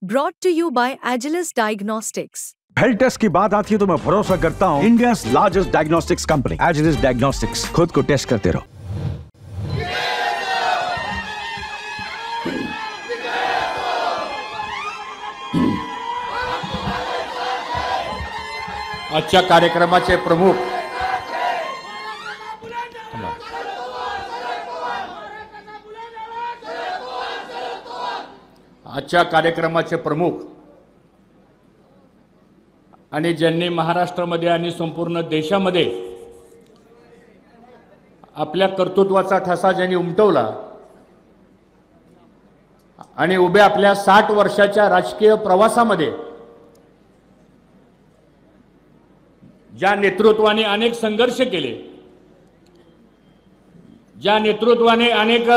Brought to you by Agilus Diagnostics. Health test की बात आती है तो मैं भरोसा करता हूँ India largest diagnostics company Agilus diagnostics. खुद को टेस्ट करते रहो। आजच्या कार्यक्रमाचे प्रमुख आणि ज्यांनी महाराष्ट्रामध्ये आणि संपूर्ण देशामध्ये आपल्या कर्तृत्वाचा ठसा ज्यांनी उमटवला आणि उभ्या आपल्या 60 वर्षाच्या राजकीय प्रवासामध्ये ज्या नेतृत्वाने अनेक संघर्ष केले, ज्या नेतृत्वाने अनेक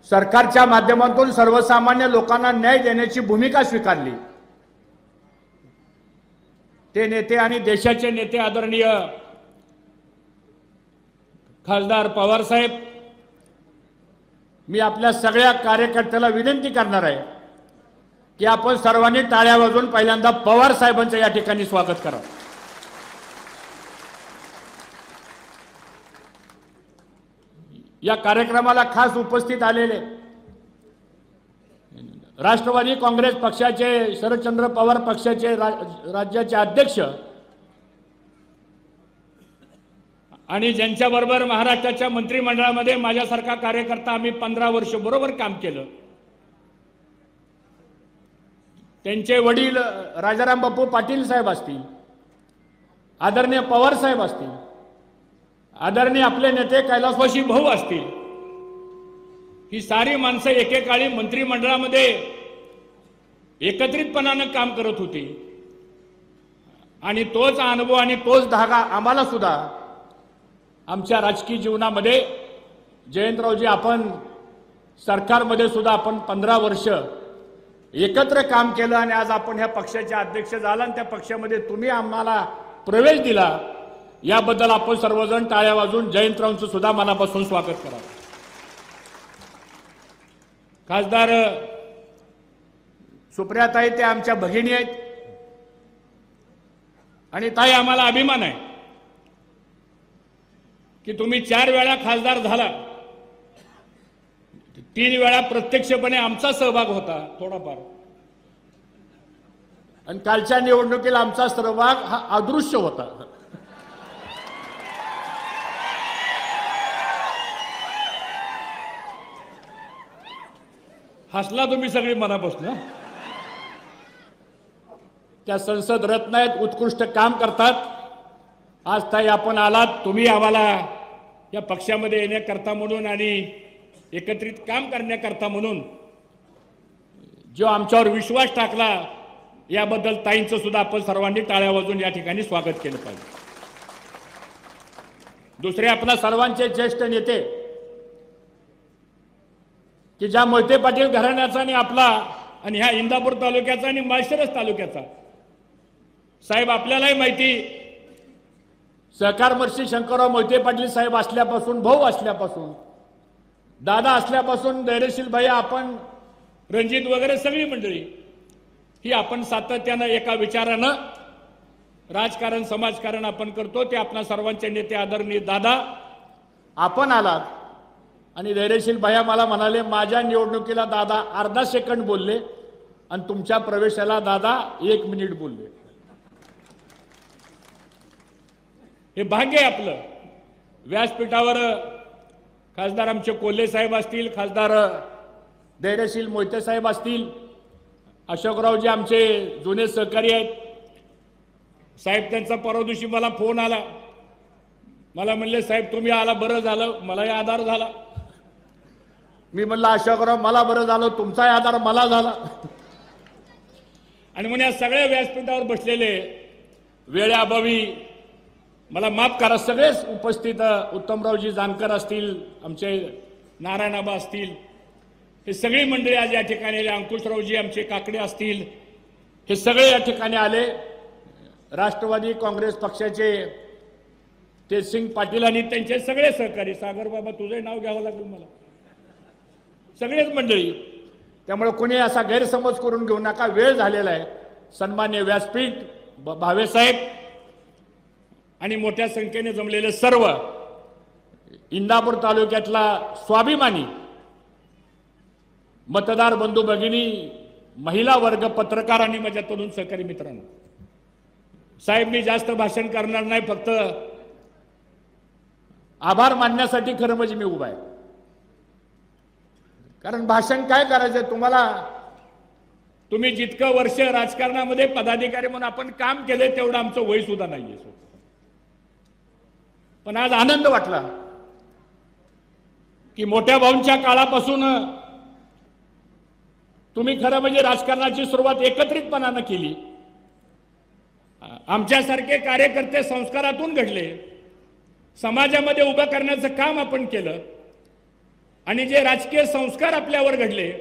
सरकारच्या माध्यमातून सर्वसामान्य लोकांना न्याय देण्याची भूमिका स्वीकारली, ते नेते आणि देशाचे नेते आदरणीय खासदार पवार साहेब, मी आपल्या सगळ्या कार्यकर्त्याला विनंती करणार आहे की आपण सर्वांनी टाळ्या वाजवून पहिल्यांदा पवार साहेबांचं या ठिकाणी स्वागत करा। या कार्यक्रमाला खास उपस्थित आलेले राष्ट्रवादी काँग्रेस पक्षाचे शरदचंद्र पवार पक्षाचे राज्याचे अध्यक्ष आणि ज्यांच्याबरोबर महाराष्ट्राच्या मंत्रिमंडळामध्ये माझ्यासारखा कार्यकर्ता आम्ही 15 वर्ष बरोबर काम केलं, त्यांचे वडील राजाराम बापू पाटील साहेब असतील, आदरणीय पवार साहेब असतील, आदरणीय आपले नेते कैलासवासी भाऊ असतील, ही सारी माणसं एकेकाळी मंत्रिमंडळामध्ये एकत्रितपणाने काम करत होती आणि तोच अनुभव आणि तोच धागा आम्हाला सुद्धा आमच्या राजकीय जीवनामध्ये जयंतरावजी आपण सरकारमध्ये सुद्धा आपण 15 वर्ष एकत्र काम केलं आणि आज आपण ह्या पक्षाचे अध्यक्ष झाला आणि त्या पक्षामध्ये तुम्ही आम्हाला प्रवेश दिला, याबद्दल आपण सर्वजण टाळ्या वाजवून जयंतरावांचं सुद्धा मनापासून स्वागत करा। खासदार सुप्रियाताई ते आमच्या भगिनी आहेत आणि ताई आम्हाला अभिमान आहे की तुम्ही 4 वेळा खासदार झाला, 3 वेळा प्रत्यक्षपणे आमचा सहभाग होता थोडाफार, आणि कालच्या निवडणुकीला आमचा सहभाग हा अदृश्य होता। हसला तुम्ही सगळी मनापासून। त्या संसद रत्न आहेत, उत्कृष्ट काम करतात। आज ताई आपण आलात, तुम्ही आम्हाला या पक्षामध्ये येण्याकरता म्हणून आणि एकत्रित काम करण्याकरता म्हणून जो आमच्यावर विश्वास टाकला, याबद्दल ताईंचं सुद्धा आपण सर्वांनी टाळ्या वाजवून या ठिकाणी स्वागत केलं पाहिजे। दुसरे आपल्या सर्वांचे ज्येष्ठ नेते की ज्या मोहिते पाटील घराण्याचा आणि आपला आणि ह्या इंदापूर तालुक्याचा आणि माळशिरस तालुक्याचा साहेब, आपल्यालाही माहिती सहकार मंत्री शंकरराव मोहिते पाटील साहेब असल्यापासून, भाऊ असल्यापासून, दादा असल्यापासून, धैर्यशील भाई, आपण रणजित वगैरे सगळी मंडळी ही आपण सातत्यानं एका विचारानं राजकारण समाजकारण आपण करतो। ते आपल्या सर्वांचे नेते आदरणीय दादा आपण आलात आणि धैर्यशील भाया मला म्हणाले माझ्या निवडणुकीला दादा अर्धा सेकंद बोलले आणि तुमच्या प्रवेशाला दादा 1 मिनिट बोलले। हे भाग्य आहे आपलं। व्यासपीठावर खासदार आमचे कोल्हे साहेब असतील, खासदार धैर्यशील मोहिते साहेब असतील, अशोकरावजी आमचे जुने सहकारी आहेत साहेब, त्यांचा परवा दिवशी मला फोन आला, मला म्हणले साहेब तुम्ही आला बरं झालं, मलाही आधार झाला। मी म्हणलं अशोकराव मला बरं झालं, तुमचाही आधार मला झाला। आणि म्हणून या सगळ्या व्यासपीठावर बसलेले वेळेअभावी मला माफ करा, सगळेच उपस्थित उत्तमरावजी जानकर असतील, आमचे नारायणआबा असतील, हे सगळी मंडळी आज या ठिकाणी आले, अंकुशरावजी आमचे काकडे असतील, हे सगळे या ठिकाणी आले। राष्ट्रवादी काँग्रेस पक्षाचे तेजसिंग पाटील आणि त्यांचे सगळे सहकारी, सागर बाबा तुझे नाव घ्यावं लागेल मला, सगळेच मंडळी त्यामुळे कोणी असा गैरसमज करून घेऊ नका, वेळ झालेला आहे. सन्मान्य व्यासपीठ, भावेसाहेब आणि मोठ्या संख्येने जमलेले सर्व इंदापूर तालुक्यातला स्वाभिमानी मतदार बंधू भगिनी, महिला वर्ग, पत्रकार आणि माझ्या तरुण सहकारी मित्रांनो, साहेब मी जास्त भाषण करणार नाही, फक्त आभार मानण्यासाठी खरं म्हणजे मी उभा आहे. कारण भाषण काय करायचंय तुम्हाला, तुम्ही जितकं वर्ष राजकारणामध्ये पदाधिकारी म्हणून आपण काम केले तेवढं आमचं वय सुद्धा नाहीये. पण आज आनंद वाटला की मोठ्या भाऊंच्या काळापासून तुम्ही खरं म्हणजे राजकारणाची सुरुवात एकत्रितपणानं केली. आमच्यासारखे कार्यकर्ते संस्कारातून घडले, समाजामध्ये उभं करण्याचं काम आपण केलं आणि जे राजकीय संस्कार आपल्यावर घडले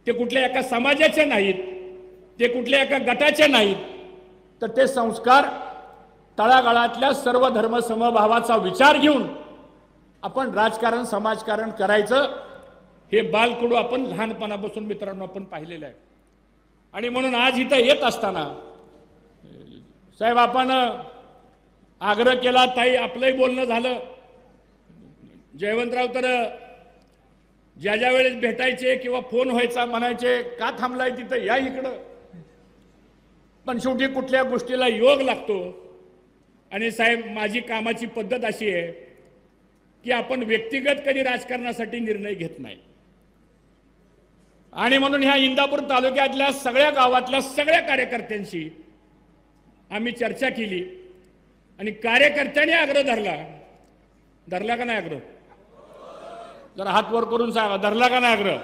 ते कुठल्या एका समाजाचे नाहीत, ते कुठल्या एका गटाचे नाहीत, तर ते संस्कार तळागाळातल्या सर्व धर्म समभावाचा विचार घेऊन आपण राजकारण, समाजकारण करायचं, हे बालकडू आपण लहानपणापासून मित्रांनो आपण पाहिलेलं आहे. आणि म्हणून आज इथं येत असताना साहेब आपण आग्रह केला, ताई आपलंही बोलणं झालं, जयवंतराव तर ज्या वेळेस भेटायचे किंवा फोन व्हायचा म्हणायचे का थांबलाय तिथं, या इकडं. पण शेवटी कुठल्या गोष्टीला योग लागतो. आणि साहेब माझी कामाची पद्धत अशी आहे की आपण व्यक्तिगत कधी राजकारणासाठी निर्णय घेत नाही. आणि म्हणून ह्या इंदापूर तालुक्यातल्या सगळ्या गावातल्या सगळ्या कार्यकर्त्यांशी आम्ही चर्चा केली आणि कार्यकर्त्यांनी आग्रह धरला का नाही आग्रह? जरा हात वर करून सांगा, धरला का नाही आग्रह?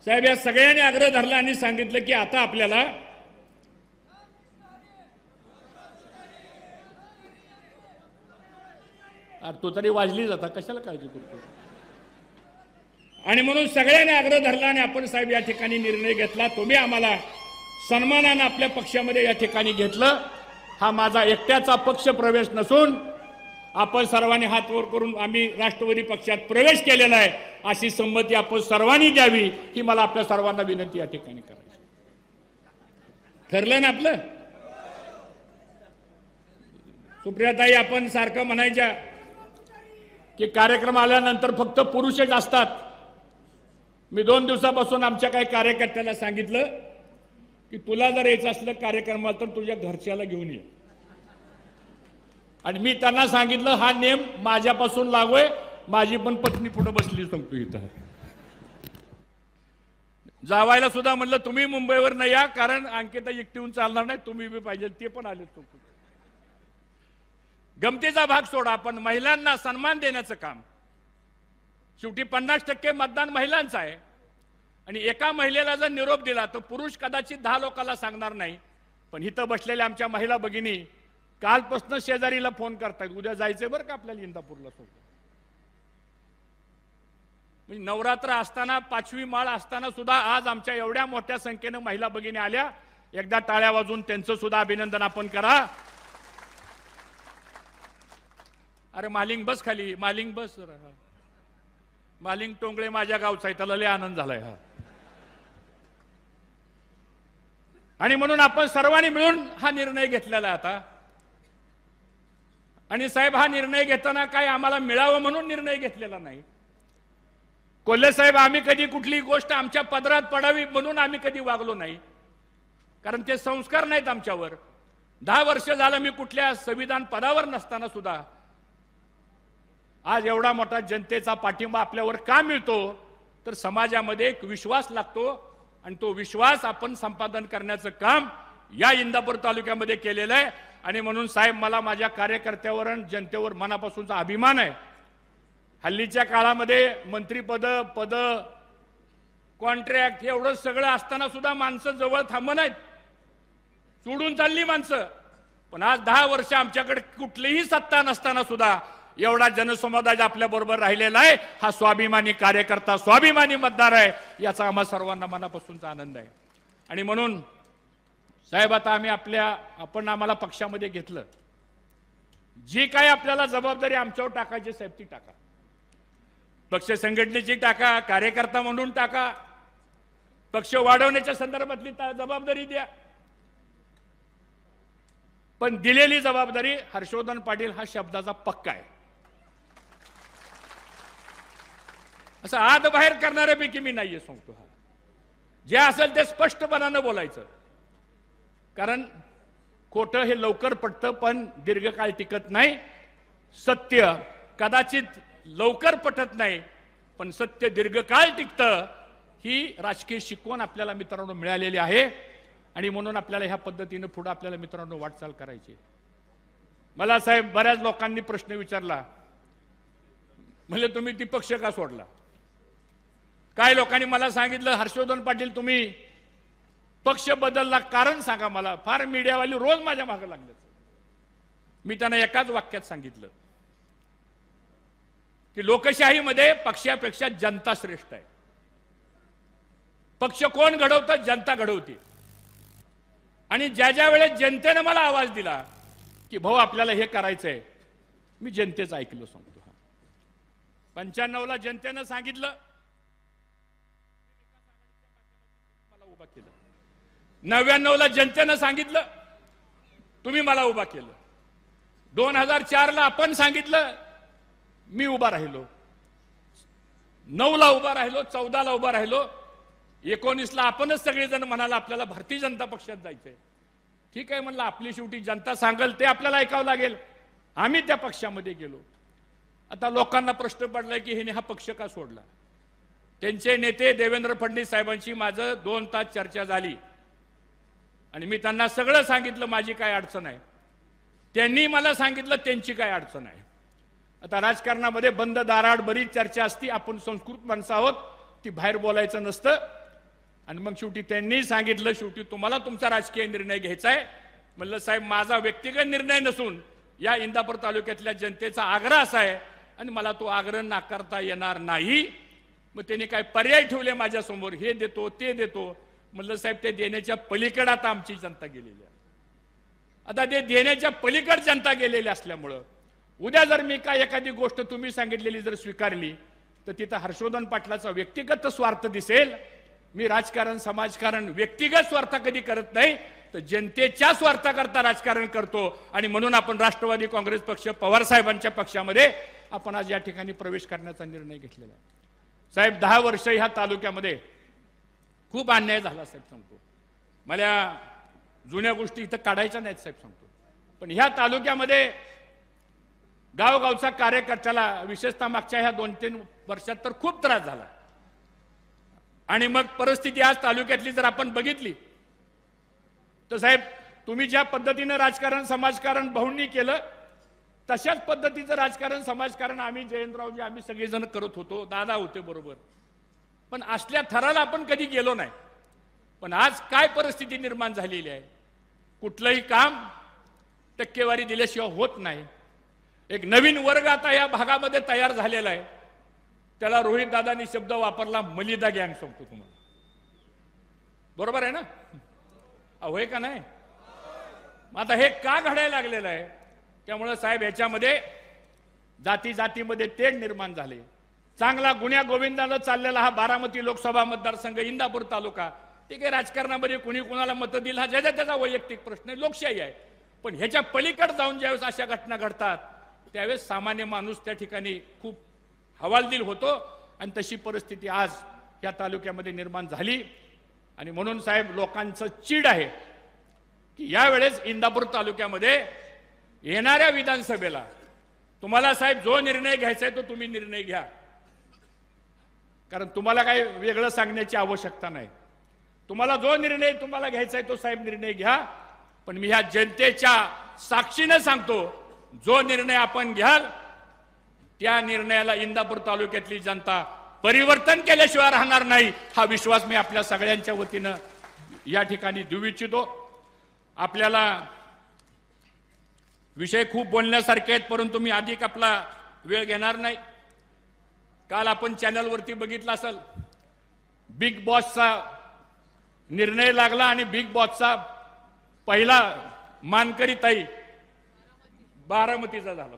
साहेब या सगळ्यांनी आग्रह धरला आणि सांगितलं की आता आपल्याला तो तरी वाजली जाता, कशाला काळजी करतो. आणि म्हणून सगळ्यांनी आग्रह धरला आणि आपण साहेब या ठिकाणी निर्णय घेतला. तुम्ही आम्हाला सन्मानानं आपल्या पक्षामध्ये या ठिकाणी घेतलं. हा माझा एकट्याचा पक्ष प्रवेश नसून आपण सर्वांनी हात वर करून आम्ही राष्ट्रवादी पक्षात प्रवेश केलेला आहे, अशी संमती आपण सर्वांनी द्यावी ही मला आपल्या सर्वांना विनंती या ठिकाणी करायची. ठरलं ना आपलं? सुप्रियाताई आपण सारखं म्हणायच्या की कार्यक्रम आल्यानंतर फक्त पुरुषच असतात. मी 2 दिवसापासून आमच्या काही कार्यकर्त्याला सांगितलं की तुला जर यायचं असलं कार्यक्रमाला तर तुझ्या घरच्याला घेऊन ये. आणि मी त्यांना सांगितलं हा नेम माझ्यापासून लागोय, माझी पण पत्नी पुढे बसली सांगतो इथं. जावायला सुद्धा म्हणलं तुम्ही मुंबईवर नाही या, कारण अंकिता एकटीहून चालणार नाही, तुम्ही बी पाहिजे. ते पण आले. गमतीचा भाग सोडा, आपण महिलांना सन्मान देण्याचं काम, शेवटी 50% मतदान महिलांचं आहे. आणि एका महिलेला जर निरोप दिला तर पुरुष कदाचित 10 लोकांना सांगणार नाही. पण इथं बसलेल्या आमच्या महिला भगिनी कालपासून शेजारीला फोन करतायत, उद्या जायचंय बरं का आपल्याला इंदापूरला. म्हणजे नवरात्र असताना, 5वी माळ असताना सुद्धा आज आमच्या एवढ्या मोठ्या संख्येनं महिला भगिनी आल्या. एकदा टाळ्या वाजवून त्यांचं सुद्धा अभिनंदन आपण करा. अरे मालिंग बस खाली, मालिंग बस. मालिंग टोंगळे माझ्या गावचा आहे, त्याला लय आनंद झालाय. हा आणि म्हणून आपण सर्वांनी मिळून हा निर्णय घेतलेला आहे आता. आणि साहेब हा निर्णय घेताना काय आम्हाला मिळावं म्हणून निर्णय घेतलेला नाही. कोल्हे साहेब आम्ही कधी कुठली गोष्ट आमच्या पदरात पडावी म्हणून आम्ही कधी वागलो नाही, कारण ते संस्कार नाहीत आमच्यावर. 10 वर्ष झालं मी कुठल्या संविधान पदावर नसताना सुद्धा आज एवढा मोठा जनतेचा पाठिंबा आपल्यावर का मिळतो, तर समाजामध्ये एक विश्वास लागतो आणि तो विश्वास आपण संपादन करण्याचं काम या इंदापूर तालुक्यामध्ये केलेलं आहे. आणि म्हणून साहेब मला माझ्या कार्यकर्त्यावर आणि जनतेवर मनापासूनचा अभिमान आहे. हल्लीच्या काळामध्ये मंत्रीपद, पद, कॉन्ट्रॅक्ट एवढं सगळं असताना सुद्धा माणसं जवळ थांबत नाहीत, सोडून चालली माणसं. पण आज 10 वर्ष आमच्याकडे कुठलीही सत्ता नसताना सुद्धा एवढा जनसमुदाय आपल्या बरोबर राहिलेला आहे. हा स्वाभिमानी कार्यकर्ता, स्वाभिमानी मतदार आहे, याचा आम्हा सर्वांना मनापासूनचा आनंद आहे. आणि म्हणून साहेब आता आपण आम्हाला पक्षामध्ये घेतलं, जी काय आपल्याला जबाबदारी आमच्यावर टाकायची साहेब ती टाका. पक्ष संघटनेची टाका, कार्यकर्ता म्हणून टाका, पक्ष वाढवण्याच्या संदर्भातली जबाबदारी द्या, पण दिलेली जबाबदारी हर्षवर्धन पाटील हा शब्दाचा पक्का आहे. असं आत बाहेर करणाऱ्यापैकी मी नाहीये सांगतो. हा जे असेल ते स्पष्टपणानं बोलायचं, कारण खोटं हे लवकर पटतं पण दीर्घकाळ टिकत नाही. सत्य कदाचित लवकर पटत नाही पण सत्य दीर्घकाळ टिकतं. ही राजकीय शिकवण आपल्याला मित्रांनो मिळालेली आहे आणि म्हणून आपल्याला ह्या पद्धतीने पुढे आपल्याला मित्रांनो वाटचाल करायची. मला साहेब बऱ्याच लोकांनी प्रश्न विचारला, म्हणजे तुम्ही ती पक्ष का सोडला. काही लोकांनी मला सांगितलं हर्षवर्धन पाटील तुम्ही पक्ष बदलला, कारण सांगा मला. फार मीडियावाली रोज माझ्या मागे लागले. मी त्यांना एकाच वाक्यात सांगितलं की लोकशाहीमध्ये पक्षापेक्षा जनता श्रेष्ठ आहे. पक्ष कोण घडवतं, जनता घडवते. आणि ज्या ज्या वेळेस जनतेने मला आवाज दिला की भाऊ आपल्याला हे करायचंय, मी जनतेचं ऐकलं सांगतो. 95ला जनतेनं सांगितलं, मला उभा केलं. 99ला जनतेनं सांगितलं, तुम्ही मला उभा केलं. 2004ला आपण सांगितलं, मी उभा राहिलो. 9ला उभा राहिलो, 14ला उभा राहिलो. 19ला आपणच सगळेजण म्हणाला आपल्याला भारतीय जनता पक्षात जायचंय. ठीक आहे म्हणलं, आपली शेवटी जनता सांगेल ते आपल्याला ऐकावं लागेल. आम्ही त्या पक्षामध्ये गेलो. आता लोकांना प्रश्न पडलाय की हिने हा पक्ष का सोडला. त्यांचे नेते देवेंद्र फडणवीस साहेबांची माझं 2 तास चर्चा झाली आणि मी त्यांना सगळं सांगितलं माझी काय अडचण आहे. त्यांनी मला सांगितलं त्यांची काय अडचण आहे. आता राजकारणामध्ये बंद दाराआड बरीच चर्चा असती. आपण संस्कृत माणसं आहोत, ती बाहेर बोलायचं नसतं. आणि मग शेवटी त्यांनी सांगितलं, शेवटी तुम्हाला तुमचा राजकीय निर्णय घ्यायचा आहे. म्हणलं साहेब माझा व्यक्तिगत निर्णय नसून या इंदापूर तालुक्यातल्या जनतेचा आग्रह असा आहे आणि मला तो आग्रह नाकारता येणार नाही. मग त्यांनी काय पर्याय ठेवले माझ्या समोर, हे देतो ते देतो. म्हणलं साहेब ते देण्याच्या पलीकडे आता आमची जनता गेलेली आहे. आता ते देण्याच्या पलीकडे जनता गेलेली असल्यामुळं उद्या जर मी काय एखादी गोष्ट तुम्ही सांगितलेली जर स्वीकारली तर तिथं हर्षवर्धन पाटलाचा व्यक्तिगत स्वार्थ दिसेल. मी राजकारण समाजकारण व्यक्तिगत स्वार्थ कधी करत नाही, तर जनतेच्या स्वार्थाकरता राजकारण करतो. आणि म्हणून आपण राष्ट्रवादी काँग्रेस पक्ष पवार साहेबांच्या पक्षामध्ये आपण आज या ठिकाणी प्रवेश करण्याचा निर्णय घेतलेला आहे. साहेब 10 वर्ष ह्या तालुक्यामध्ये खूप अन्याय झाला साहेब सांगतो. मला जुन्या गोष्टी इथं काढायच्या नाहीत साहेब सांगतो. पण ह्या तालुक्यामध्ये गावगावचा कार्यकर्त्याला विशेषतः मागच्या ह्या 2-3 वर्षात तर खूप त्रास झाला. आणि मग परिस्थिती आज तालुक्यातली जर आपण बघितली तर साहेब तुम्ही ज्या पद्धतीने राजकारण समाजकारण भाऊंनी केलं तशाच पद्धतीचं राजकारण समाजकारण आम्ही जयंतरावजी आम्ही सगळेजण करत होतो. दादा होते बरोबर, पण असल्या थराला आपण कधी गेलो नाही. पण आज काय परिस्थिती निर्माण झालेली आहे, कुठलंही काम टक्केवारी दिल्याशिवाय होत नाही. एक नवीन वर्ग आता या भागामध्ये तयार झालेला आहे. त्याला रोहित दादांनी शब्द वापरला मलिदा गँग सांगतो तुम्हाला. बरोबर आहे ना, होय का नाही. आता हे का घडायला लागलेलं आहे, त्यामुळे साहेब ह्याच्यामध्ये जाती जातीमध्ये तेढ निर्माण झाले. चांगला गुन्ह्या गोविंदानं चाललेला हा बारामती लोकसभा मतदारसंघ इंदापूर तालुका, ठीक आहे राजकारणामध्ये कुणी कुणाला मतं दिलं हा ज्याचा त्याचा वैयक्तिक प्रश्न आहे, लोकशाही आहे. पण ह्याच्या पलीकडे जाऊन ज्यावेळेस अशा घटना घडतात त्यावेळेस सामान्य माणूस त्या ठिकाणी खूप हवालदिल होतो. आणि तशी परिस्थिती आज या तालुक्यामध्ये निर्माण झाली. आणि म्हणून साहेब लोकांचं चीड आहे की यावेळेस इंदापूर तालुक्यामध्ये येणाऱ्या विधानसभेला तुम्हाला साहेब जो निर्णय घ्यायचा आहे तो तुम्ही निर्णय घ्या. कारण तुम्हाला काही वेगळं सांगण्याची आवश्यकता नाही. तुम्हाला जो निर्णय तुम्हाला घ्यायचा आहे तो साहेब निर्णय घ्या. पण मी ह्या जनतेच्या साक्षीने सांगतो, जो निर्णय आपण घ्याल त्या निर्णयाला इंदापूर तालुक्यातली जनता परिवर्तन केल्याशिवाय राहणार नाही, हा विश्वास मी आपल्या सगळ्यांच्या वतीनं या ठिकाणी देऊ इच्छितो. आपल्याला विषय खूप बोलण्यासारखे आहेत, परंतु मी अधिक आपला वेळ घेणार नाही. काल आपण चॅनलवरती बघितलं असेल, बिग बॉसचा निर्णय लागला आणि बिग बॉसचा पहिला मानकरी ताई बारामतीचा झाला.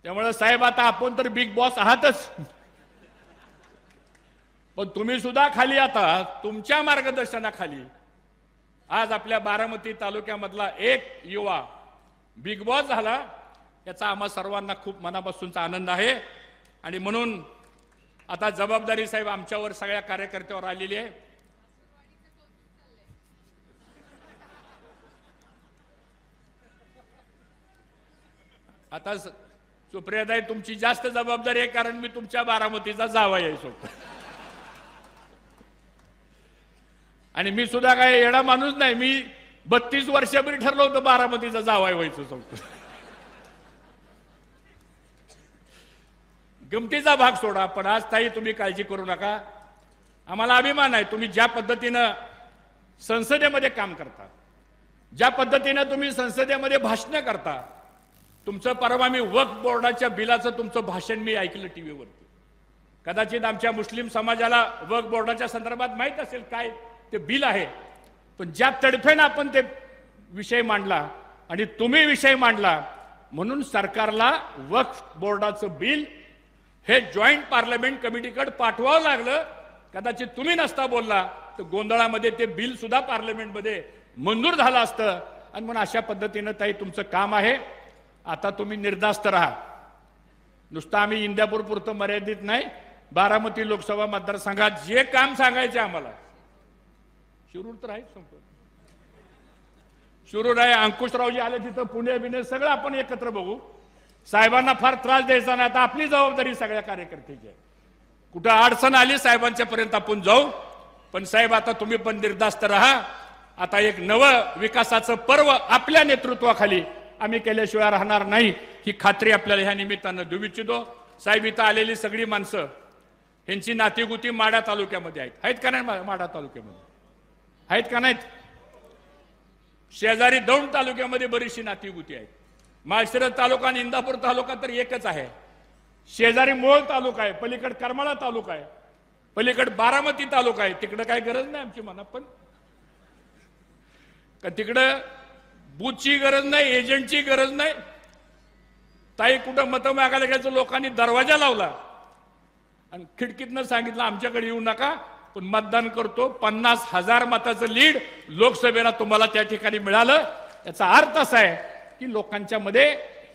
त्यामुळे साहेब आता आपण तर बिग बॉस आहातच, पण तुम्ही सुद्धा खाली आता तुमच्या मार्गदर्शनाखाली आज आपल्या बारामती तालुक्यामधला एक युवा बिग बॉस झाला, याचा आम्हा सर्वांना खूप मनापासूनचा आनंद आहे. आणि म्हणून आता जबाबदारी साहेब आमच्यावर सगळ्या कार्यकर्त्यावर आलेली आहे. आता सुप्रियाताई तुमची जास्त जबाबदारी आहे, कारण मी तुमच्या बारामतीचा जावई आहे सोबत. आणि मी सुद्धा काय येडा माणूस नाही, मी 32 वर्षापूर्वी ठरलं होतं बारामतीचा जावई व्हायचं सोबत. गमतीचा भाग सोडा, पण आज ताई तुम्ही काळजी करू नका. आम्हाला अभिमान आहे तुम्ही ज्या पद्धतीनं संसदेमध्ये काम करता, ज्या पद्धतीनं तुम्ही संसदेमध्ये भाषण करता. तुमचं परवा मी वक्फ बोर्डाच्या बिलाचं तुमचं भाषण मी ऐकलं टीव्हीवरती. कदाचित आमच्या मुस्लिम समाजाला वक्फ बोर्डाच्या संदर्भात माहीत असेल काय ते बिल आहे, पण ज्या तडफेनं आपण ते विषय मांडला आणि तुम्ही विषय मांडला, म्हणून सरकारला वक्फ बोर्डाचं बिल हे जॉईंट पार्लमेंट कमिटीकडे पाठवावं लागलं. कदाचित तुम्ही नसता बोलला तर गोंधळामध्ये ते बिल सुद्धा पार्लमेंटमध्ये मंजूर झालं असतं. आणि म्हणून अशा पद्धतीनं ताई तुमचं काम आहे. आता तुम्ही निर्धास्त राहा. नुसतं आम्ही इंदापूर पुरतं मर्यादित नाही, बारामती लोकसभा मतदारसंघात जे काम सांगायचे आम्हाला, शिरूर तर आहे संपत, शिरूर आहे, अंकुशरावजी आले तिथं, पुणे बिणे सगळं आपण एकत्र बघू. साहेबांना फार त्रास द्यायचा नाही. आता आपली जबाबदारी सगळ्या कार्यकर्त्याची आहे. कुठं अडचण आली साहेबांच्या पर्यंत आपण जाऊ. पण साहेब आता तुम्ही पण निर्धास्त राहा. आता एक नवं विकासाचं पर्व आपल्या नेतृत्वाखाली आम्ही केल्याशिवाय राहणार नाही, ही खात्री आपल्याला ह्या निमित्तानं देऊ इच्छितो. साहेब इथं आलेली सगळी माणसं यांची नातीगुती माढा तालुक्यामध्ये आहेत का नाही? माढा तालुक्यामध्ये आहेत का नाहीत? शेजारी दौंड तालुक्यामध्ये बरीचशी नातीगुती आहेत. माळशिरस तालुका आणि इंदापूर तालुका तर एकच आहे. शेजारी मोहोळ तालुका आहे, पलीकडे करमाळा तालुका आहे, पलीकडे बारामती तालुका आहे. तिकडे काय गरज नाही आमची म्हणा, पण तिकडं बूथची गरज नाही, एजंटची गरज नाही. ताई कुठं मतं मागायला गेलं लोकांनी दरवाजा लावला आणि खिडकीतनं सांगितलं आमच्याकडे येऊ नका, पण मतदान करतो. 50,000 मताचं लीड लोकसभेला तुम्हाला त्या ठिकाणी मिळालं. याचा अर्थ असा आहे की लोकांच्या मध्ये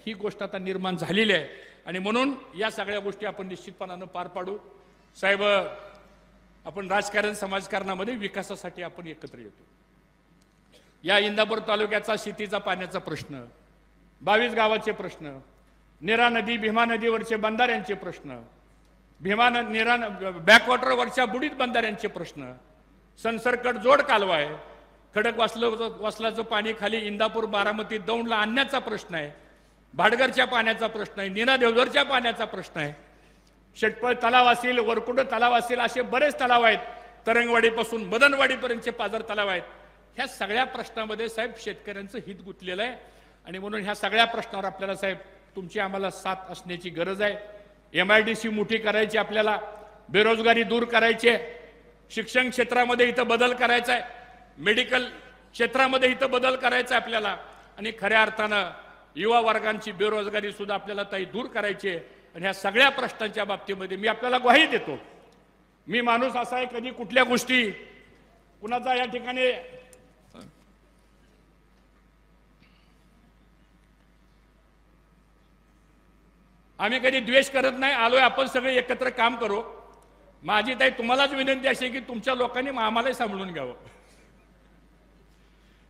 ही गोष्ट आता निर्माण झालेली आहे. आणि म्हणून या सगळ्या गोष्टी आपण निश्चितपणानं पार पाडू. साहेब आपण राजकारण समाजकारणामध्ये विकासासाठी आपण एकत्र येतो. या इंदापूर तालुक्याचा शेतीचा पाण्याचा प्रश्न, 22 गावाचे प्रश्न, नीरा नदी भीमा नदीवरचे बंधाऱ्यांचे प्रश्न, भीमा नीरा बॅकवॉटरवरच्या बुडीत बंधाऱ्यांचे प्रश्न, संसर्कट जोड कालवा आहे, खडक वसलाचं पाणी खाली इंदापूर बारामती दौंडला आणण्याचा प्रश्न आहे, भाडगरच्या पाण्याचा प्रश्न आहे, नीरा देवधरच्या पाण्याचा प्रश्न आहे, शेटपळ तलाव असेल, वरकुंड तलाव असेल, असे बरेच तलाव आहेत. तरंगवाडीपासून मदनवाडीपर्यंतचे पाझर तलाव आहेत. ह्या सगळ्या प्रश्नामध्ये साहेब शेतकऱ्यांचं हित गुंतलेलं आहे. आणि म्हणून ह्या सगळ्या प्रश्नावर आपल्याला साहेब तुमची आम्हाला साथ असण्याची गरज आहे. MIDC मोठी करायची, आपल्याला बेरोजगारी दूर करायची आहे, शिक्षण क्षेत्रामध्ये इथं बदल करायचा आहे, मेडिकल क्षेत्रामध्ये इथं बदल करायचा आहे आपल्याला. आणि खऱ्या अर्थानं युवा वर्गांची बेरोजगारी सुद्धा आपल्याला ताई दूर करायची आहे. आणि ह्या सगळ्या प्रश्नांच्या बाबतीमध्ये मी आपल्याला ग्वाही देतो. मी माणूस असा आहे, कधी कुठल्या गोष्टी कुणाचा या ठिकाणी आम्ही कधी द्वेष करत नाही. आलोय आपण सगळे एकत्र काम करू. माझी ताई तुम्हालाच विनंती अशी की तुमच्या लोकांनी आम्हालाही सांभाळून घ्यावं.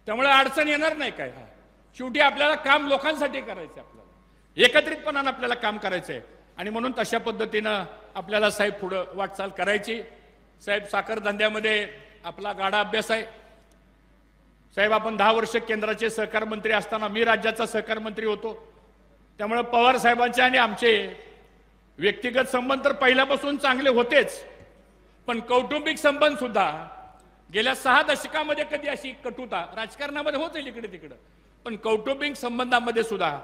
त्यामुळे अडचण येणार नाही काय. शेवटी आपल्याला काम लोकांसाठी करायचं, आपल्याला एकत्रितपणानं आपल्याला काम करायचंय. आणि म्हणून तशा पद्धतीनं आपल्याला साहेब पुढं वाटचाल करायची. साहेब साखर धंद्यामध्ये आपला गाडा अभ्यास आहे. साहेब आपण 10 वर्ष केंद्राचे सहकार मंत्री असताना मी राज्याचा सहकार मंत्री होतो. त्यामुळे पवार साहेबांचे आणि आमचे व्यक्तिगत संबंध तर पहिल्यापासून चांगले होतेच, पण कौटुंबिक संबंध सुद्धा गेल्या 6 दशकामध्ये कधी अशी कटुता राजकारणामध्ये होते इकडे तिकडे, पण कौटुंबिक संबंधामध्ये सुद्धा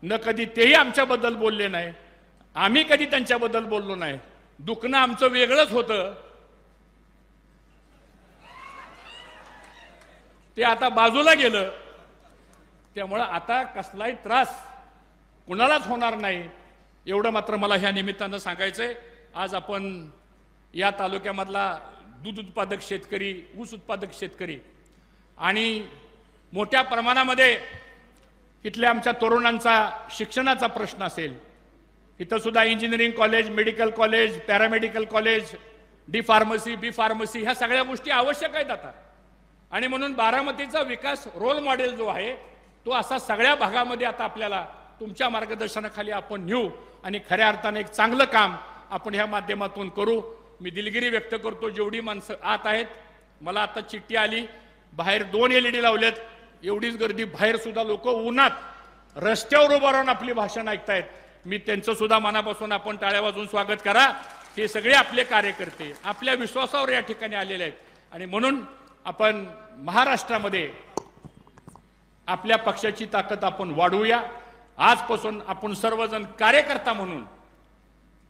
न कधी तेही आमच्याबद्दल बोलले नाही, आम्ही कधी त्यांच्याबद्दल बोललो नाही. दुखणं आमचं वेगळंच होतं, ते आता बाजूला गेलं. त्यामुळे आता कसलाही त्रास कुणालाच होणार नाही, एवढं मात्र मला ह्या निमित्तानं सांगायचंय. आज आपण या तालुक्यामधला दूध उत्पादक शेतकरी, ऊस उत्पादक शेतकरी आणि मोठ्या प्रमाणामध्ये इथल्या आमच्या तरुणांचा शिक्षणाचा प्रश्न असेल, इथं सुद्धा engineering college, medical college, paramedical college, D pharmacy, B pharmacy ह्या सगळ्या गोष्टी आवश्यक आहेत आता. आणि म्हणून बारामतीचा विकास रोल मॉडेल जो आहे तो असा सगळ्या भागामध्ये आता आपल्याला तुमच्या मार्गदर्शनाखाली आपण नेऊ आणि खऱ्या अर्थाने एक चांगलं काम आपण ह्या माध्यमातून करू. मी दिलगिरी व्यक्त करतो जेवढी माणसं आत आहेत. मला आता चिठ्ठी आली, बाहेर 2 LED लावलेत, एवढीच गर्दी, बाहेर सुद्धा लोक उन्हात रस्त्यावर उभं राहून आपली भाषण ऐकतायत. मी त्यांचं सुद्धा मनापासून आपण टाळ्या वाजवून स्वागत करा. हे सगळे आपले कार्यकर्ते आपल्या विश्वासावर या ठिकाणी आलेले आहेत आणि म्हणून आपण महाराष्ट्रामध्ये आपल्या पक्षाची ताकद आपण वाढवूया. आजपासून आपण सर्वजण कार्यकर्ता म्हणून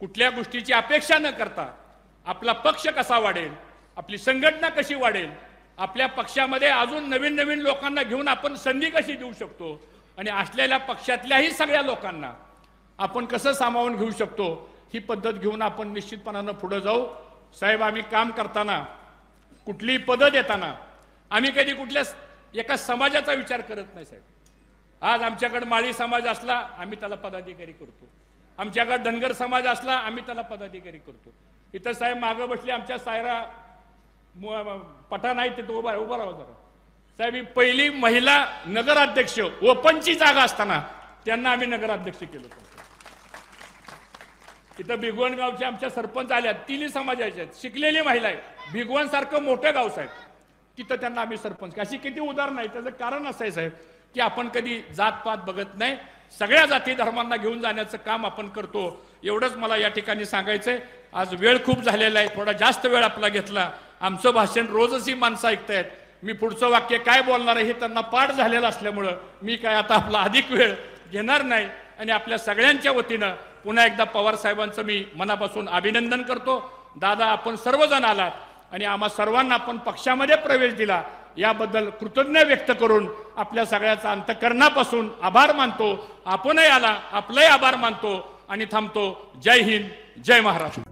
कुठल्या गोष्टीची अपेक्षा न करता आपला पक्ष कसा वाढेल, आपली संघटना कशी वाढेल, आपल्या पक्षामध्ये अजून नवीन नवीन लोकांना घेऊन आपण संधी कशी देऊ शकतो आणि असलेल्या पक्षातल्याही सगळ्या लोकांना आपण कसं सामावून घेऊ शकतो ही पद्धत घेऊन आपण निश्चितपणानं पुढे जाऊ. साहेब, आम्ही काम करताना कुठलीही पदं देताना आम्ही कधी कुठल्या एका समाजाचा विचार करत नाही साहेब. आज आमच्याकडे माळी समाज असला आम्ही त्याला पदाधिकारी करतो, आमच्याकडे धनगर समाज असला आम्ही त्याला पदाधिकारी करतो. इथं साहेब मागं बसले आमच्या सायरा पठाण आहे, तिथं उभा राहा जरा. साहेब, ही पहिली महिला नगराध्यक्ष ओपनची जागा असताना त्यांना आम्ही नगराध्यक्ष केलं. इथं भिगवण गावच्या आमच्या सरपंच आल्या, 3 समाजाच्या आहेत, शिकलेली महिला आहे, भिगवण सारखं मोठं गाव साहेब, तिथं त्यांना आम्ही सरपंच. अशी किती उदाहरणं आहे. त्याचं कारण असं आहे साहेब की आपण कधी जातपात बघत नाही, सगळ्या जाती धर्मांना घेऊन जाण्याचं काम आपण करतो. एवढंच मला या ठिकाणी सांगायचंय. आज वेळ खूप झालेला आहे, थोडा जास्त वेळ आपला घेतला. आमचं भाषण रोजच ही माणसं ऐकतायत. मी पुढचं वाक्य काय बोलणार आहे हे त्यांना पाठ झालेलं असल्यामुळं मी काय आता आपला अधिक वेळ घेणार नाही आणि आपल्या सगळ्यांच्या वतीनं पुन्हा एकदा पवार साहेबांचं मी मनापासून अभिनंदन करतो. दादा, आपण सर्वजण आलात आणि आम्हा सर्वांना आपण पक्षामध्ये प्रवेश दिला याबद्दल कृतज्ञ व्यक्त करून आपल्या सगळ्याचा अंतःकरणापासून आभार मानतो. आपणही आला, आपलंही आभार मानतो आणि थांबतो. जय हिंद, जय महाराष्ट्र.